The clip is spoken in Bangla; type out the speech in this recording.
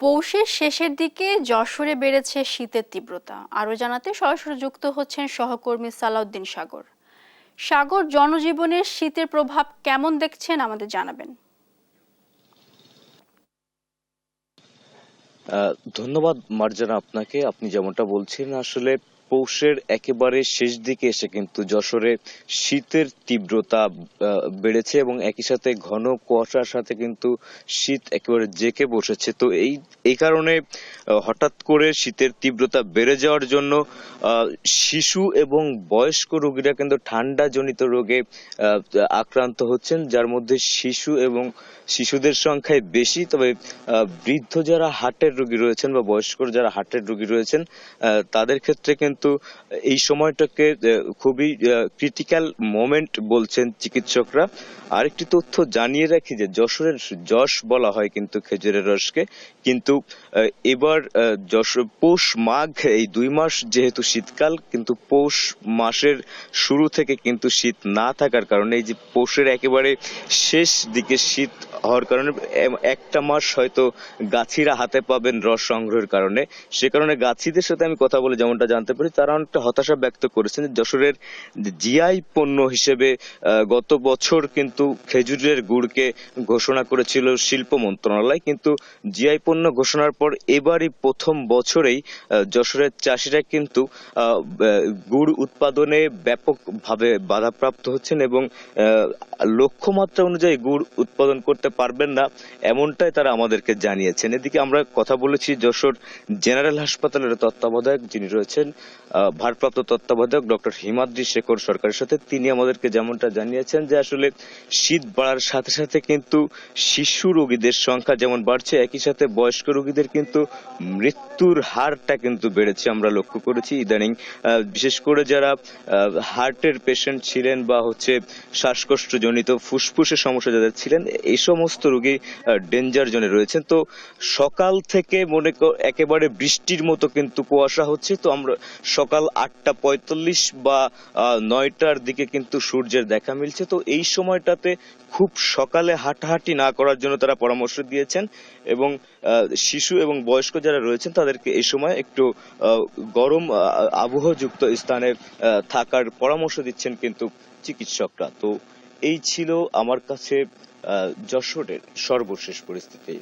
পৌষের শেষের দিকে যশোরে বেড়েছে শীতের তীব্রতা। আরও জানাতে সরাসরি যুক্ত হচ্ছেন সহকর্মী সালাউদ্দিন সাগর। সাগর, জনজীবনের শীতের প্রভাব কেমন দেখছেন আমাদের জানাবেন। ধন্যবাদ মার্জানা আপনাকে। আপনি যেমনটা বলছেন, আসলে পৌষের একেবারে শেষ দিকে এসে কিন্তু যশোরে শীতের তীব্রতা বেড়েছে এবং একই সাথে ঘন কুয়াশার সাথে কিন্তু শীত একেবারে জেঁকে বসেছে। তো এই কারণে হঠাৎ করে শীতের তীব্রতা বেড়ে যাওয়ার জন্য শিশু এবং বয়স্ক রোগীরা কিন্তু ঠান্ডা জনিত রোগে আক্রান্ত হচ্ছেন, যার মধ্যে শিশু এবং শিশুদের সংখ্যায় বেশি। তবে বৃদ্ধ যারা হার্টের রোগী রয়েছেন বা বয়স্ক যারা হার্টের রোগী রয়েছেন, তাদের ক্ষেত্রে কিন্তু এই সময়টাকে খুবই ক্রিটিক্যাল মোমেন্ট বলছেন চিকিৎসকরা। আরেকটি তথ্য জানিয়ে রাখি যে যশোরের যশ বলা হয় কিন্তু খেজুরের রসকে, কিন্তু এবার পৌষ মাঘ এই 2 মাস যেহেতু শীতকাল, কিন্তু পৌষ মাসের শুরু থেকে কিন্তু শীত না থাকার কারণে এই যে পৌষের একেবারে শেষ দিকে শীত হওয়ার কারণে একটা মাস হয়তো গাছিরা হাতে পাবেন রস সংগ্রহের কারণে। সে কারণে গাছিদের সাথে আমি কথা বলে যেমনটা জানতে পারি, তারা অনেকটা হতাশা ব্যক্ত করেছেন। যশোরের জিআই পণ্য হিসেবে গত বছর কিন্তু খেজুরের গুড়কে ঘোষণা করেছিল শিল্প মন্ত্রণালয়, কিন্তু জিআই পণ্য ঘোষণার পর এবারই প্রথম বছরেই যশোরের চাষিরা কিন্তু গুড় উৎপাদনে ব্যাপকভাবে বাধাপ্রাপ্ত হচ্ছেন এবং লক্ষ্যমাত্রা অনুযায়ী গুড় উৎপাদন করতে পারবেন না, এমনটাই তারা আমাদেরকে জানিয়েছেন। এদিকে আমরা কথা বলেছি যশোর জেনারেল হাসপাতালের তত্ত্বাবধায়ক যিনি রয়েছেন ভারপ্রাপ্ত তত্ত্বাবধায়ক ডক্টর হিমাদ্রি শেখর সরকারের সাথে। তিনি আমাদেরকে যেমনটা জানিয়েছেন যে আসলে শীত বাড়ার সাথে সাথে কিন্তু শিশু রোগীদের সংখ্যা যেমন বাড়ছে, একই সাথে বয়স্ক রোগীদের কিন্তু মৃত্যুর হারটা কিন্তু বেড়েছে আমরা লক্ষ্য করেছি ইদানিং। বিশেষ করে যারা হার্টের পেশেন্ট ছিলেন বা হচ্ছে শ্বাসকষ্ট জনিত ফুসফুসের সমস্যা যাদের ছিলেন, এই সমস্ত রোগী ডেঞ্জার জোনে রয়েছেন। তো সকাল থেকে একেবারে বৃষ্টির মতো কিন্তু কুয়াশা হচ্ছে। তো আমরা সকাল 8:45 বা 9টার দিকে কিন্তু সূর্যের দেখা মিলছে। তো এই সময়টাতে খুব সকালে হাঁটাহাঁটি না করার জন্য তারা পরামর্শ দিয়েছেন এবং শিশু এবং বয়স্ক যারা রয়েছেন তাদেরকে এই সময় একটু গরম আবহযুক্ত স্থানে থাকার পরামর্শ দিচ্ছেন কিন্তু চিকিৎসকরা। তো এই ছিল আমার কাছে যশোরের সর্বশেষ পরিস্থিতি।